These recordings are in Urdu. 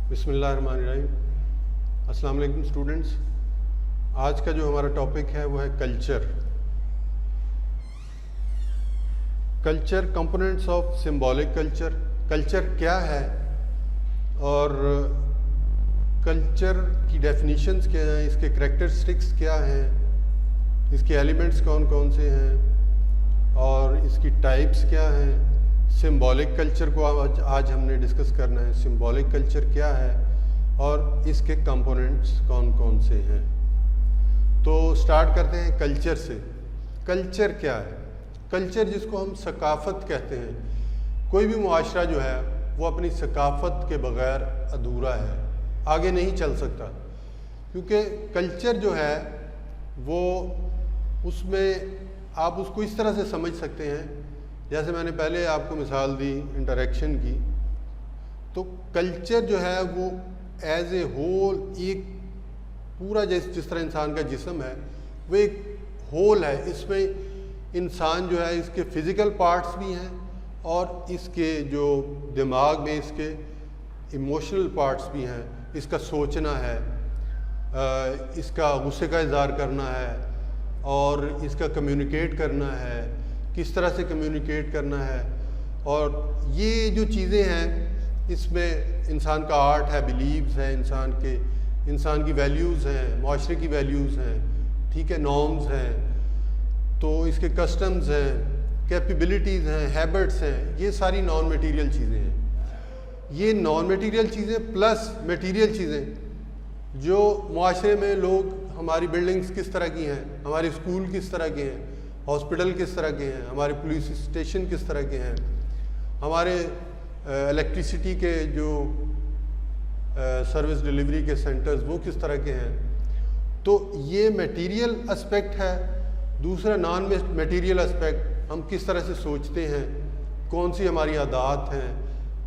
بسم اللہ الرحمن الرحیم۔ السلام علیکم اسٹوڈنٹس۔ آج کا جو ہمارا ٹاپک ہے وہ ہے culture. Culture components of symbolic culture. Culture کیا ہے اور کلچر کی ڈیفینیشنز کیا ہیں، اس کے کریکٹرسٹکس کیا ہیں، اس کے ایلیمنٹس کون کون سے ہیں اور اس کی ٹائپس کیا ہیں۔ سمبولک کلچر کو آج ہم نے ڈسکس کرنا ہے۔ سمبولک کلچر کیا ہے اور اس کے کمپوننٹس کون کون سے ہیں۔ تو سٹارٹ کرتے ہیں کلچر سے۔ کلچر کیا ہے؟ کلچر جس کو ہم ثقافت کہتے ہیں۔ کوئی بھی معاشرہ جو ہے وہ اپنی ثقافت کے بغیر ادھورا ہے، آگے نہیں چل سکتا، کیونکہ کلچر جو ہے وہ اس میں آپ اس کو اس طرح سے سمجھ سکتے ہیں، جیسے میں نے پہلے آپ کو مثال دی انٹریکشن کی، تو کلچر جو ہے وہ ایز اے ہول ایک پورا جس طرح انسان کا جسم ہے وہ ایک ہول ہے۔ اس میں انسان جو ہے اس کے فزیکل پارٹس بھی ہیں اور اس کے جو دماغ میں اس کے ایموشنل پارٹس بھی ہیں۔ اس کا سوچنا ہے، اس کا غصے کا اظہار کرنا ہے اور اس کا کمیونیکیٹ کرنا ہے، کس طرح سے کمیونیکیٹ کرنا ہے، اور یہ جو چیزیں ہیں اس میں انسان کا آرٹ ہے، بیلیوز ہیں، انسان کی ویلیوز ہیں، معاشرے کی ویلیوز ہیں، ٹھیک ہے، نارمز ہیں، تو اس کے کسٹمز ہیں، کیپیبلٹیز ہیں، ہیبٹس ہیں، یہ ساری نان میٹیریل چیزیں ہیں۔ یہ نان میٹیریل چیزیں پلس میٹیریل چیزیں جو معاشرے میں لوگ، ہماری بلڈنگز کس طرح کی ہیں، ہمارے اسکول کس طرح کے ہیں، ہاسپٹل کس طرح کے ہیں، ہمارے پولیس اسٹیشن کس طرح کے ہیں، ہمارے الیکٹریسٹی کے جو سروس ڈیلیوری کے سینٹرز وہ کس طرح کے ہیں۔ تو یہ میٹیریل اسپیکٹ ہے۔ دوسرا نان میٹیریل اسپیکٹ، ہم کس طرح سے سوچتے ہیں، کون سی ہماری عادات ہیں،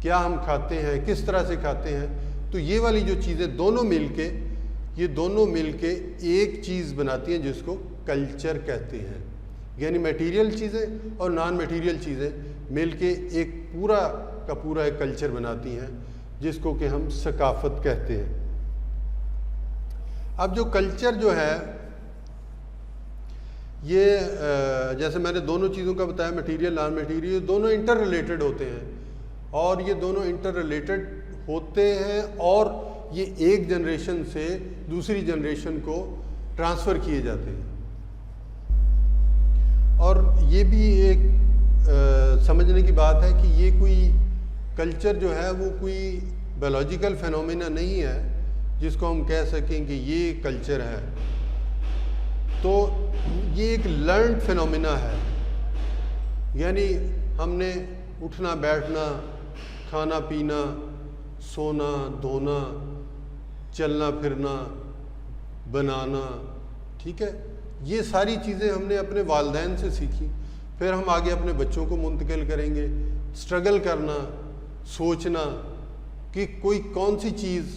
کیا ہم کھاتے ہیں، کس طرح سے کھاتے ہیں۔ تو یہ والی جو چیزیں دونوں مل کے ایک چیز بناتی ہیں جس کو کلچر کہتے ہیں۔ یعنی میٹیریل چیزیں اور نان میٹیریل چیزیں مل کے ایک پورا کا پورا ایک کلچر بناتی ہیں جس کو کہ ہم ثقافت کہتے ہیں۔ اب جو کلچر جو ہے یہ جیسے میں نے دونوں چیزوں کا بتایا، میٹیریل نان میٹیریل، دونوں انٹر ریلیٹڈ ہوتے ہیں اور یہ دونوں انٹر ریلیٹڈ ہوتے ہیں اور یہ ایک جنریشن سے دوسری جنریشن کو ٹرانسفر کیے جاتے ہیں۔ اور یہ بھی ایک سمجھنے کی بات ہے کہ یہ کوئی کلچر جو ہے وہ کوئی بایولوجیکل فینومینا نہیں ہے جس کو ہم کہہ سکیں کہ یہ کلچر ہے۔ تو یہ ایک لرنڈ فینومینا ہے، یعنی ہم نے اٹھنا بیٹھنا، کھانا پینا، سونا دھونا، چلنا پھرنا، بنانا، ٹھیک ہے، یہ ساری چیزیں ہم نے اپنے والدین سے سیکھی، پھر ہم آگے اپنے بچوں کو منتقل کریں گے۔ سٹرگل کرنا، سوچنا کہ کون سی چیز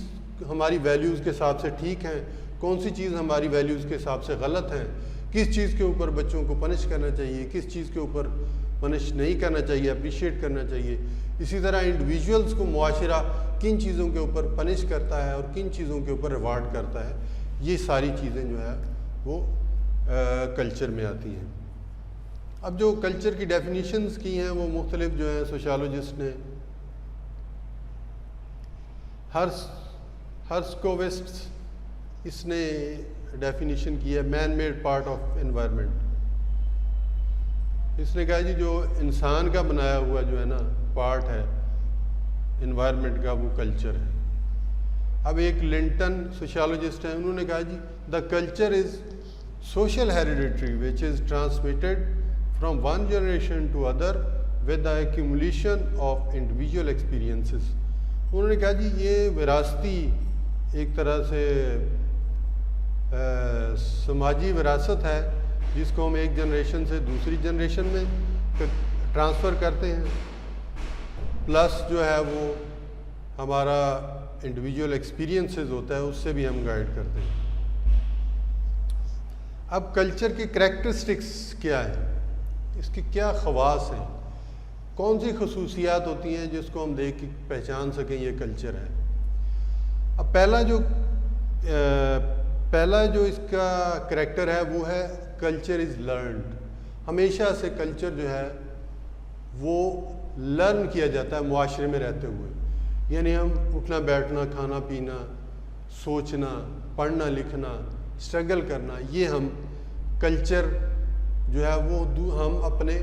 ہماری ویلیوز کے حساب سے ٹھیک ہے، کون سی چیز ہماری ویلیوز کے حساب سے غلط ہیں، کس چیز کے اوپر بچوں کو پنش کرنا چاہیے، کس چیز کے اوپر پنش نہیں کرنا چاہیے، اپریشیٹ کرنا چاہیے۔ اسی طرح انڈیویجولز کو معاشرہ کن چیزوں کے اوپر پنش کرتا ہے اور کن چیزوں کے اوپر ریوارڈ کرتا ہے، یہ ساری چیزیں جو ہے وہ کلچر میں آتی ہیں۔ اب جو کلچر کی ڈیفینیشنز کی ہیں وہ مختلف جو ہیں سوشالوجسٹ نے، ہرسکووسٹ اس نے ڈیفینیشن کی ہے man made part of environment. اس نے کہا جی جو انسان کا بنایا ہوا جو ہے نا پارٹ ہے انوائرمنٹ کا، وہ کلچر ہے۔ اب ایک لنٹن سوشالوجسٹ ہیں، انہوں نے کہا جی the culture is social heredity which is transmitted from one generation to other with the accumulation of individual experiences. انہوں نے کہا جی یہ وراثتی ایک طرح سے سماجی وراثت ہے جس کو ہم ایک جنریشن سے دوسری جنریشن میں ٹرانسفر کرتے ہیں، پلس جو ہے وہ ہمارا انڈیویجول ایکسپیرینسز ہوتا ہے، اس سے بھی ہم گائیڈ کرتے ہیں۔ اب کلچر کی کریکٹرسٹکس کیا ہے، اس کی کیا خواص ہیں، کون سی خصوصیات ہوتی ہیں جس کو ہم دیکھ کے پہچان سکیں یہ کلچر ہے۔ اب پہلا جو اس کا کریکٹر ہے وہ ہے کلچر از لرنڈ. ہمیشہ سے کلچر جو ہے وہ لرن کیا جاتا ہے معاشرے میں رہتے ہوئے. یعنی ہم اٹھنا بیٹھنا, کھانا پینا, سوچنا, پڑھنا لکھنا, اسٹرگل کرنا, یہ ہم کلچر جو ہے وہ ہم اپنے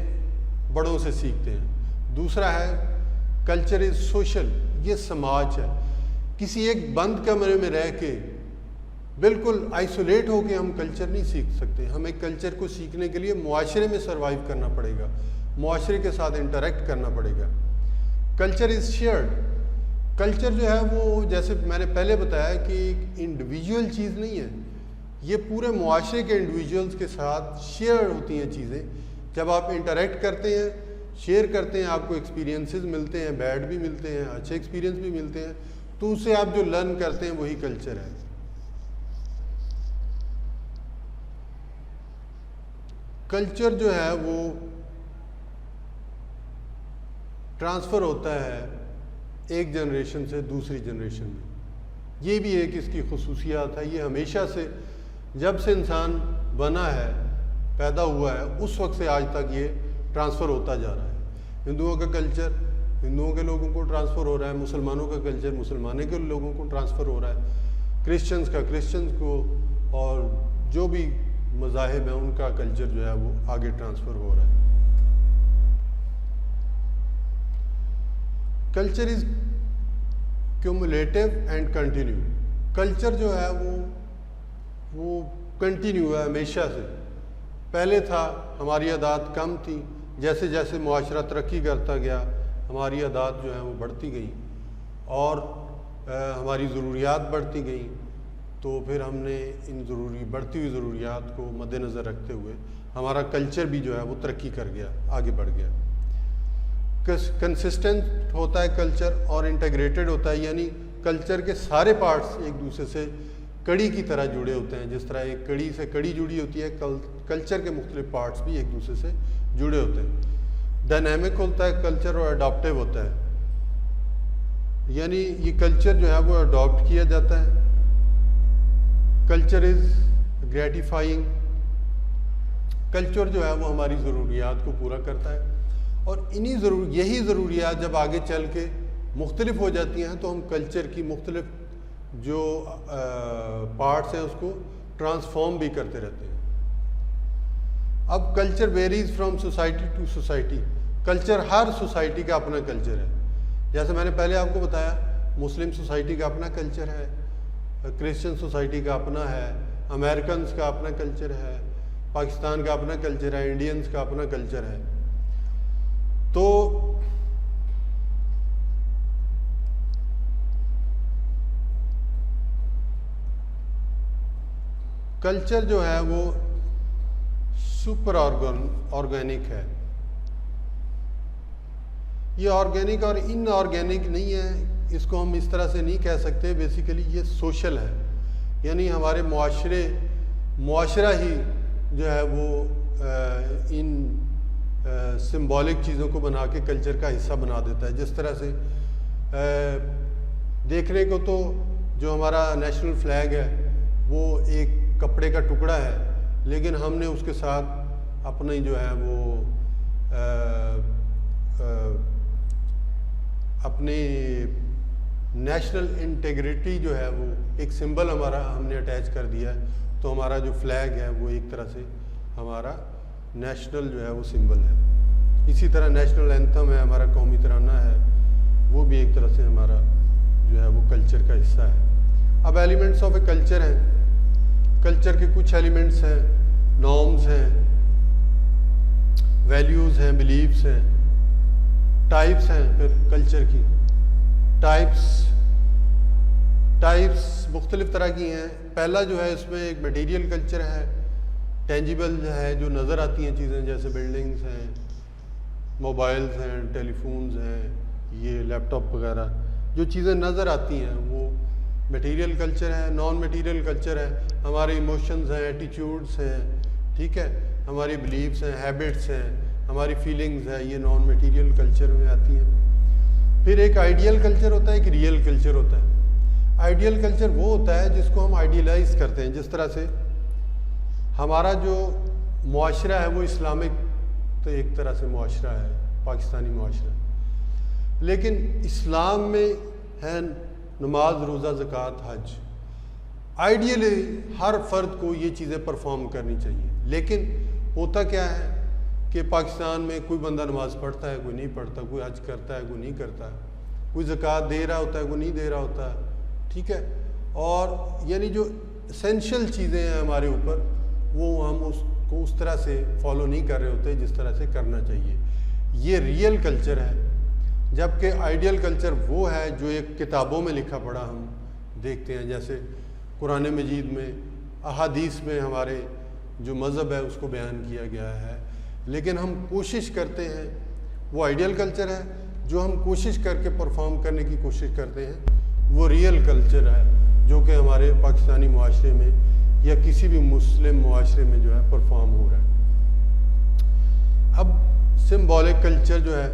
بڑوں سے سیکھتے ہیں. دوسرا ہے کلچر از سوشل, یہ سماج ہے. کسی ایک بند کمرے میں رہ کے بالکل آئسولیٹ ہو کے ہم کلچر نہیں سیکھ سکتے. ہمیں کلچر کو سیکھنے کے لیے معاشرے میں سروائیو کرنا پڑے گا, معاشرے کے ساتھ انٹریکٹ کرنا پڑے گا. Culture is shared. کلچر جو ہے وہ جیسے میں نے پہلے بتایا کہ ایک انڈیویجول چیز نہیں ہے, یہ پورے معاشرے کے انڈیویجولز کے ساتھ شیئر ہوتی ہیں چیزیں. جب آپ انٹریکٹ کرتے ہیں, شیئر کرتے ہیں, آپ کو ایکسپیرینسز ملتے ہیں, بیڈ بھی ملتے ہیں, اچھے ایکسپیرینس بھی ملتے ہیں, تو اس سے آپ جو لرن کرتے ہیں وہی کلچر ہے. کلچر جو ہے وہ ٹرانسفر ہوتا ہے ایک جنریشن سے دوسری جنریشن میں. یہ بھی ایک اس کی خصوصیات ہے. یہ ہمیشہ سے جب سے انسان بنا ہے, پیدا ہوا ہے, اس وقت سے آج تک یہ ٹرانسفر ہوتا جا رہا ہے. ہندوؤں کا کلچر ہندوؤں کے لوگوں کو ٹرانسفر ہو رہا ہے, مسلمانوں کا کلچر مسلمانوں کے لوگوں کو ٹرانسفر ہو رہا ہے, کرسچنز کا کرسچنز کو, اور جو بھی مذاہب ہیں ان کا کلچر جو ہے وہ آگے ٹرانسفر ہو رہا ہے. Culture is cumulative and continue. Culture جو ہے وہ کنٹینیو ہے ہمیشہ سے. پہلے تھا, ہماری عادات کم تھی, جیسے جیسے معاشرہ ترقی کرتا گیا ہماری عادات جو ہیں وہ بڑھتی گئیں اور ہماری ضروریات بڑھتی گئیں. تو پھر ہم نے ان بڑھتی ہوئی ضروریات کو مد نظر رکھتے ہوئے ہمارا کلچر بھی جو ہے وہ ترقی کر گیا, آگے بڑھ گیا. کنسسٹنٹ ہوتا ہے کلچر اور انٹیگریٹڈ ہوتا ہے, یعنی کلچر کے سارے پارٹس ایک دوسرے سے کڑی کی طرح جڑے ہوتے ہیں. جس طرح ایک کڑی سے کڑی جڑی ہوتی ہے, کلچر کے مختلف پارٹس بھی ایک دوسرے سے جڑے ہوتے ہیں. ڈائنامک ہوتا ہے کلچر اور اڈاپٹیو ہوتا ہے, یعنی یہ کلچر جو ہے وہ اڈاپٹ کیا جاتا ہے. Culture is gratifying. کلچر جو ہے وہ ہماری ضروریات کو پورا کرتا ہے, اور یہی ضروریات جب آگے چل کے مختلف ہو جاتی ہیں تو ہم کلچر کی مختلف جو پارٹس ہیں اس کو ٹرانسفارم بھی کرتے رہتے ہیں. اب culture varies from society to society. Culture ہر سوسائٹی کا اپنا کلچر ہے. جیسے میں نے پہلے آپ کو بتایا, مسلم سوسائٹی کا اپنا کلچر ہے, کرسچن سوسائٹی کا اپنا ہے, امریکنز کا اپنا کلچر ہے, پاکستان کا اپنا کلچر ہے, انڈینز کا اپنا کلچر ہے. تو کلچر جو ہے وہ سپر آرگینک ہے. یہ آرگینک اور ان آرگینک نہیں ہے, اس کو ہم اس طرح سے نہیں کہہ سکتے. بیسیکلی یہ سوشل ہے, یعنی ہمارے معاشرہ ہی جو ہے وہ ان سمبولک چیزوں کو بنا کے کلچر کا حصہ بنا دیتا ہے. جس طرح سے دیکھنے کو تو جو ہمارا نیشنل فلیگ ہے وہ ایک کپڑے کا ٹکڑا ہے, لیکن ہم نے اس کے ساتھ اپنی جو ہے وہ اپنی نیشنل انٹیگریٹی جو ہے وہ ایک سمبل ہم نے اٹیچ کر دیا ہے. تو ہمارا جو فلیگ ہے وہ ایک طرح سے ہمارا نیشنل جو ہے وہ سمبل ہے. اسی طرح نیشنل اینتھم ہے, ہمارا قومی ترانہ ہے, وہ بھی ایک طرح سے ہمارا جو ہے وہ کلچر کا حصہ ہے. اب ایلیمنٹس آف اے کلچر ہیں. کلچر کے کچھ ایلیمنٹس ہیں, نارمز ہیں, ویلیوز ہیں, بلیفس ہیں, ٹائپس ہیں. پھر کلچر کی ٹائپس مختلف طرح کی ہیں. پہلا جو ہے اس میں ایک میٹیریل کلچر ہے, ٹینجیبل ہے, جو نظر آتی ہیں چیزیں, جیسے بلڈنگز ہیں, موبائلز ہیں, ٹیلی فونز ہیں, یہ لیپ ٹاپ وغیرہ, جو چیزیں نظر آتی ہیں وہ میٹیریل کلچر ہے. نان میٹیریل کلچر ہے, ہمارے ایموشنز ہیں, ایٹیچیوڈس ہیں, ٹھیک ہے, ہماری بلیفس ہیں, ہیبٹس ہیں, ہماری فیلنگز ہیں, یہ نان میٹیریل کلچر میں آتی ہیں. پھر ایک آئیڈیل کلچر ہوتا ہے, ایک ریئل کلچر ہوتا ہے. آئیڈیل کلچر وہ ہوتا ہے جس کو ہم آئیڈیلائز کرتے ہیں. جس طرح سے ہمارا جو معاشرہ ہے وہ اسلامک تو ایک طرح سے معاشرہ ہے, پاکستانی معاشرہ, لیکن اسلام میں ہے نماز, روزہ, زکوٰۃ, حج. آئیڈیلی ہر فرد کو یہ چیزیں پرفارم کرنی چاہیے, لیکن ہوتا کیا ہے کہ پاکستان میں کوئی بندہ نماز پڑھتا ہے, کوئی نہیں پڑھتا, کوئی حج کرتا ہے, کوئی نہیں کرتا, کوئی زکوٰۃ دے رہا ہوتا ہے, کوئی نہیں دے رہا ہوتا ہے, ٹھیک ہے. اور یعنی جو اسینشیل چیزیں ہیں ہمارے اوپر وہ ہم اس کو اس طرح سے فالو نہیں کر رہے ہوتے جس طرح سے کرنا چاہیے. یہ ریئل کلچر ہے. جبکہ آئیڈیل کلچر وہ ہے جو ایک کتابوں میں لکھا پڑا ہم دیکھتے ہیں, جیسے قرآن مجید میں, احادیث میں ہمارے جو مذہب ہے اس کو بیان کیا گیا ہے. لیکن ہم کوشش کرتے ہیں, وہ آئیڈیل کلچر ہے. جو ہم کوشش کر کے پرفارم کرنے کی کوشش کرتے ہیں وہ ریئل کلچر ہے جو کہ ہمارے پاکستانی معاشرے میں یا کسی بھی مسلم معاشرے میں جو ہے پرفارم ہو رہا ہے. اب سمبولک کلچر جو ہے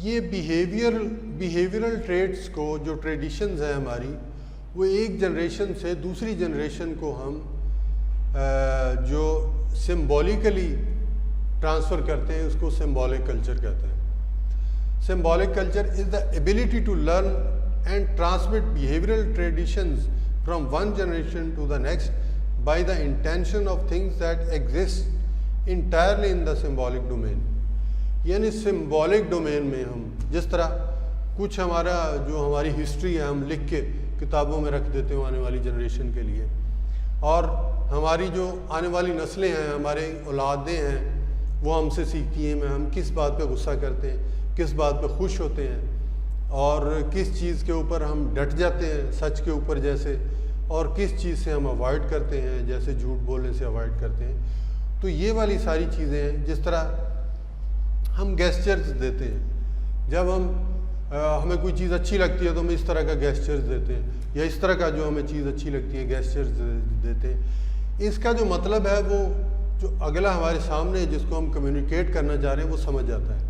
یہ بیہیویئرل ٹریٹس کو, جو ٹریڈیشنز ہیں ہماری, وہ ایک جنریشن سے دوسری جنریشن کو ہم جو سمبولیکلی ٹرانسفر کرتے ہیں اس کو سمبولک کلچر کہتے ہیں. Symbolic culture is the ability to learn and transmit behavioural traditions from one generation to the next by the intention of things that exist entirely in the symbolic domain. یعنی سمبولک ڈومین میں ہم جس طرح کچھ ہمارا جو ہماری ہسٹری ہے ہم لکھ کے کتابوں میں رکھ دیتے ہیں آنے والی جنریشن کے لیے, اور ہماری جو آنے والی نسلیں ہیں, ہمارے اولادیں ہیں, وہ ہم سے سیکھتی ہیں ہم کس بات پہ غصہ کرتے ہیں, کس بات پہ خوش ہوتے ہیں, اور کس چیز کے اوپر ہم ڈٹ جاتے ہیں سچ کے اوپر جیسے, اور کس چیز سے ہم اوائڈ کرتے ہیں جیسے جھوٹ بولنے سے اوائڈ کرتے ہیں. تو یہ والی ساری چیزیں ہیں. جس طرح ہم گیسچرز دیتے ہیں, جب ہمیں کوئی چیز اچھی لگتی ہے تو ہم اس طرح کا گیسچرز دیتے ہیں, یا اس طرح کا جو ہمیں چیز اچھی لگتی ہے گیسچرز دیتے ہیں. اس کا جو مطلب ہے وہ جو اگلا ہمارے سامنے جس کو ہم کمیونیکیٹ کرنا چاہ رہے ہیں وہ سمجھ جاتا ہے.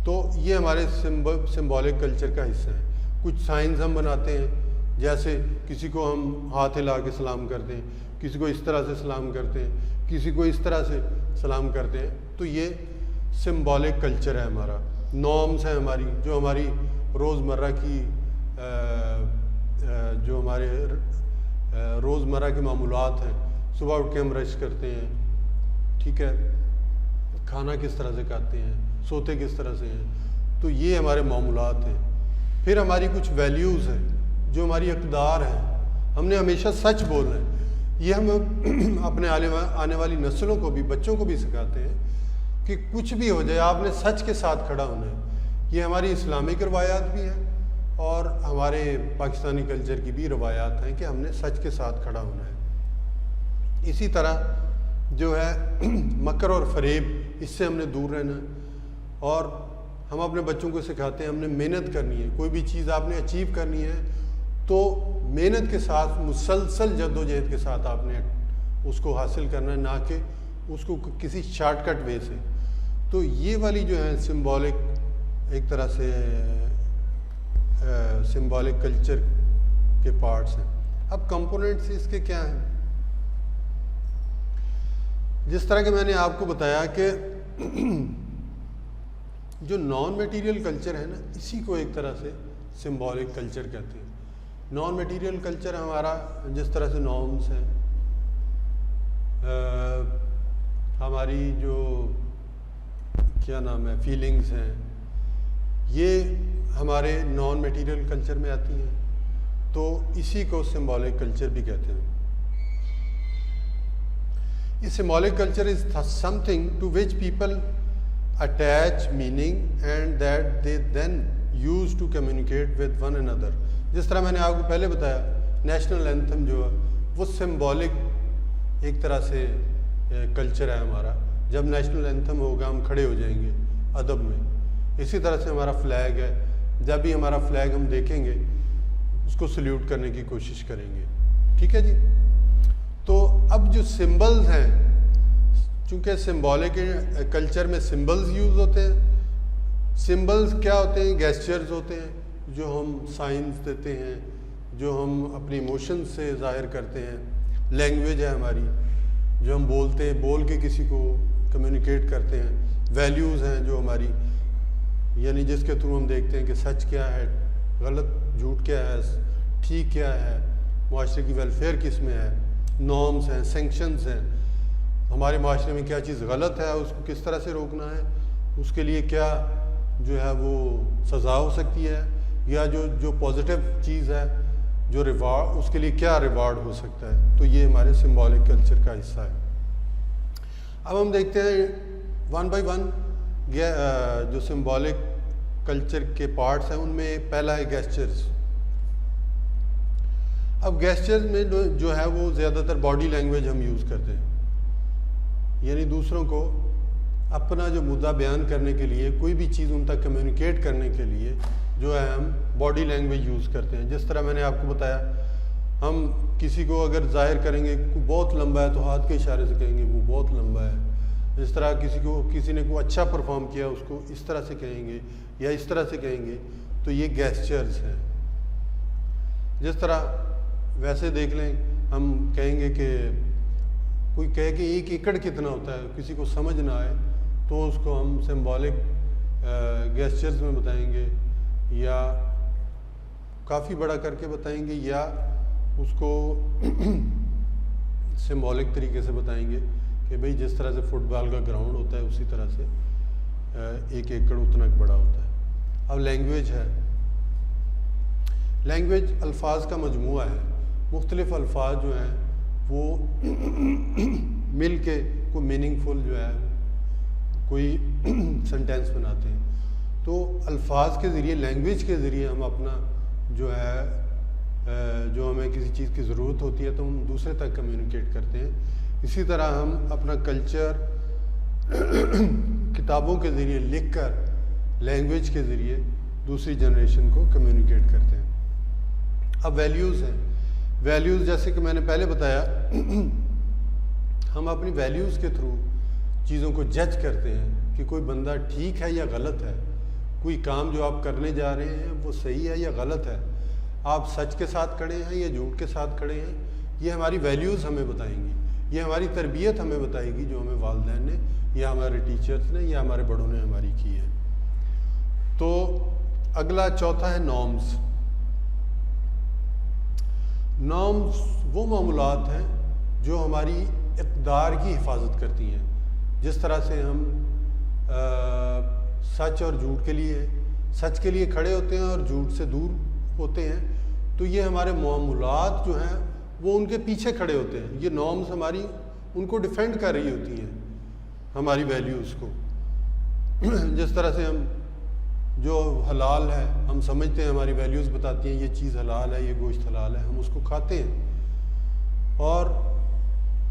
تو یہ ہمارے سمبولک کلچر کا حصہ ہے. کچھ سائنز ہم بناتے ہیں, جیسے کسی کو ہم ہاتھ ہلا کے سلام کرتے ہیں, کسی کو اس طرح سے سلام کرتے ہیں, کسی کو اس طرح سے سلام کرتے ہیں. تو یہ سمبولک کلچر ہے ہمارا. نارمز ہیں ہماری, جو ہماری روزمرہ کی جو ہمارے روزمرہ کے معمولات ہیں. صبح اٹھ کے ہم برش کرتے ہیں, ٹھیک ہے, کھانا کس طرح سے کھاتے ہیں, سوتے کس طرح سے ہیں. تو یہ ہمارے معمولات ہیں. پھر ہماری کچھ ویلیوز ہیں جو ہماری اقدار ہیں. ہم نے ہمیشہ سچ بولنا ہے. یہ ہم اپنے آنے والی نسلوں کو بھی, بچوں کو بھی سکھاتے ہیں کہ کچھ بھی ہو جائے آپ نے سچ کے ساتھ کھڑا ہونا ہے. یہ ہماری اسلامک روایات بھی ہیں اور ہمارے پاکستانی کلچر کی بھی روایات ہیں کہ ہم نے سچ کے ساتھ کھڑا ہونا ہے. اسی طرح جو ہے مکر اور فریب, اس سے ہم نے دور رہنا ہے. اور ہم اپنے بچوں کو سکھاتے ہیں ہم نے محنت کرنی ہے. کوئی بھی چیز آپ نے اچیو کرنی ہے تو محنت کے ساتھ, مسلسل جدوجہد کے ساتھ آپ نے اس کو حاصل کرنا ہے, نہ کہ اس کو کسی شارٹ کٹ وے سے. تو یہ والی جو ہے سمبولک, ایک طرح سے سمبولک کلچر کے پارٹس ہیں. اب کمپوننٹس اس کے کیا ہیں؟ جس طرح کہ میں نے آپ کو بتایا کہ جو نان میٹیریل کلچر ہے نا, اسی کو ایک طرح سے سمبولک کلچر کہتے ہیں. نان میٹیریل کلچر ہمارا جس طرح سے نارمز ہیں, ہماری جو کیا نام ہے فیلنگز ہیں, یہ ہمارے نان میٹیریل کلچر میں آتی ہیں. تو اسی کو سمبولک کلچر بھی کہتے ہیں. یہ symbolic culture is something to which people attach meaning and that they then use to communicate with one another. جس طرح میں نے آپ کو پہلے بتایا نیشنل اینتھم جو ہے وہ سمبولک ایک طرح سے کلچر ہے ہمارا. جب نیشنل اینتھم ہوگا ہم کھڑے ہو جائیں گے ادب میں. اسی طرح سے ہمارا فلیگ ہے, جب بھی ہمارا فلیگ ہم دیکھیں گے اس کو سلیوٹ کرنے کی کوشش کریں گے. ٹھیک ہے جی. تو اب جو سمبلز ہیں, چونکہ سمبولک کلچر میں سمبلز یوز ہوتے ہیں, سمبلز کیا ہوتے ہیں؟ گیسچرز ہوتے ہیں جو ہم سائنس دیتے ہیں، جو ہم اپنی ایموشنز سے ظاہر کرتے ہیں. لینگویج ہے ہماری جو ہم بولتے ہیں، بول کے کسی کو کمیونیکیٹ کرتے ہیں. ویلیوز ہیں جو ہماری، یعنی جس کے تھرو ہم دیکھتے ہیں کہ سچ کیا ہے، غلط جھوٹ کیا ہے، ٹھیک کیا ہے، معاشرے کی ویلفیئر کس میں ہے. نارمز ہیں، سینکشنز ہیں، ہمارے معاشرے میں کیا چیز غلط ہے اس کو کس طرح سے روکنا ہے، اس کے لیے کیا جو ہے وہ سزا ہو سکتی ہے، یا جو پازیٹیو چیز ہے جو ریوارڈ، اس کے لیے کیا ریوارڈ ہو سکتا ہے. تو یہ ہمارے سمبولک کلچر کا حصہ ہے. اب ہم دیکھتے ہیں ون بائی ون جو سمبولک کلچر کے پارٹس ہیں. ان میں پہلا ہے گیسچرز. اب گیسچرز میں جو ہے وہ زیادہ تر باڈی لینگویج ہم یوز کرتے ہیں، یعنی دوسروں کو اپنا جو مدعا بیان کرنے کے لیے، کوئی بھی چیز ان تک کمیونیکیٹ کرنے کے لیے جو ہے ہم باڈی لینگویج یوز کرتے ہیں. جس طرح میں نے آپ کو بتایا، ہم کسی کو اگر ظاہر کریں گے کہ بہت لمبا ہے تو ہاتھ کے اشارے سے کہیں گے وہ بہت لمبا ہے. اس طرح کسی نے کوئی اچھا پرفارم کیا اس کو اس طرح سے کہیں گے یا اس طرح سے کہیں گے. تو یہ گیسچرز ہیں. جس طرح ویسے دیکھ لیں، ہم کہیں گے کہ کوئی کہے کہ 1 ایکڑ کتنا ہوتا ہے، کسی کو سمجھ نہ آئے تو اس کو ہم سمبولک گیسچرز میں بتائیں گے، یا کافی بڑا کر کے بتائیں گے، یا اس کو سمبولک طریقے سے بتائیں گے کہ بھئی جس طرح سے فٹ بال کا گراؤنڈ ہوتا ہے اسی طرح سے 1 ایکڑ اتنا بڑا ہوتا ہے. اب لینگویج ہے. لینگویج الفاظ کا مجموعہ ہے. مختلف الفاظ جو ہیں وہ مل کے کوئی میننگ فل جو ہے کوئی سنٹینس بناتے ہیں. تو الفاظ کے ذریعے، لینگویج کے ذریعے ہم اپنا جو ہے جو ہمیں کسی چیز کی ضرورت ہوتی ہے تو ہم دوسرے تک کمیونیکیٹ کرتے ہیں. اسی طرح ہم اپنا کلچر کتابوں کے ذریعے لکھ کر لینگویج کے ذریعے دوسری جنریشن کو کمیونیکیٹ کرتے ہیں. اب ویلیوز ہیں. ویلیوز جیسے کہ میں نے پہلے بتایا، ہم اپنی ویلیوز کے تھرو چیزوں کو جج کرتے ہیں کہ کوئی بندہ ٹھیک ہے یا غلط ہے، کوئی کام جو آپ کرنے جا رہے ہیں وہ صحیح ہے یا غلط ہے، آپ سچ کے ساتھ کھڑے ہیں یا جھوٹ کے ساتھ کھڑے ہیں. یہ ہماری ویلیوز ہمیں بتائیں گی، یہ ہماری تربیت ہمیں بتائے گی جو ہمیں والدین نے یا ہمارے ٹیچرز نے یا ہمارے بڑوں نے ہماری کی ہے. تو اگلا چوتھا ہے نارمز. نارمز وہ معمولات ہیں جو ہماری اقدار کی حفاظت کرتی ہیں. جس طرح سے ہم سچ اور جھوٹ کے لیے، سچ کے لیے کھڑے ہوتے ہیں اور جھوٹ سے دور ہوتے ہیں، تو یہ ہمارے معمولات جو ہیں وہ ان کے پیچھے کھڑے ہوتے ہیں. یہ نارمز ہماری ان کو ڈیفینڈ کر رہی ہوتی ہیں، ہماری ویلیوز کو. جس طرح سے ہم جو حلال ہے، ہم سمجھتے ہیں ہماری ویلیوز بتاتی ہیں یہ چیز حلال ہے، یہ گوشت حلال ہے، ہم اس کو کھاتے ہیں. اور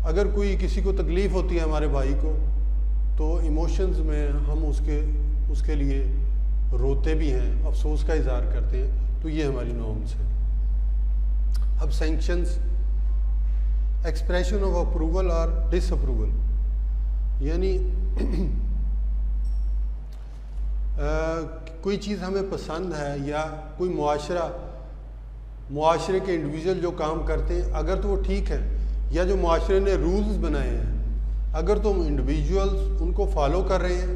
اگر کوئی کسی کو تکلیف ہوتی ہے ہمارے بھائی کو، تو ایموشنز میں ہم اس کے لیے روتے بھی ہیں، افسوس کا اظہار کرتے ہیں. تو یہ ہماری نارمز ہیں. اب سینکشنز، ایکسپریشن آف اپروول اور ڈس اپروول، یعنی کوئی چیز ہمیں پسند ہے یا کوئی معاشرے کے انڈیویژل جو کام کرتے ہیں اگر تو وہ ٹھیک ہے، یا جو معاشرے نے رولز بنائے ہیں اگر تو انڈیویژولز ان کو فالو کر رہے ہیں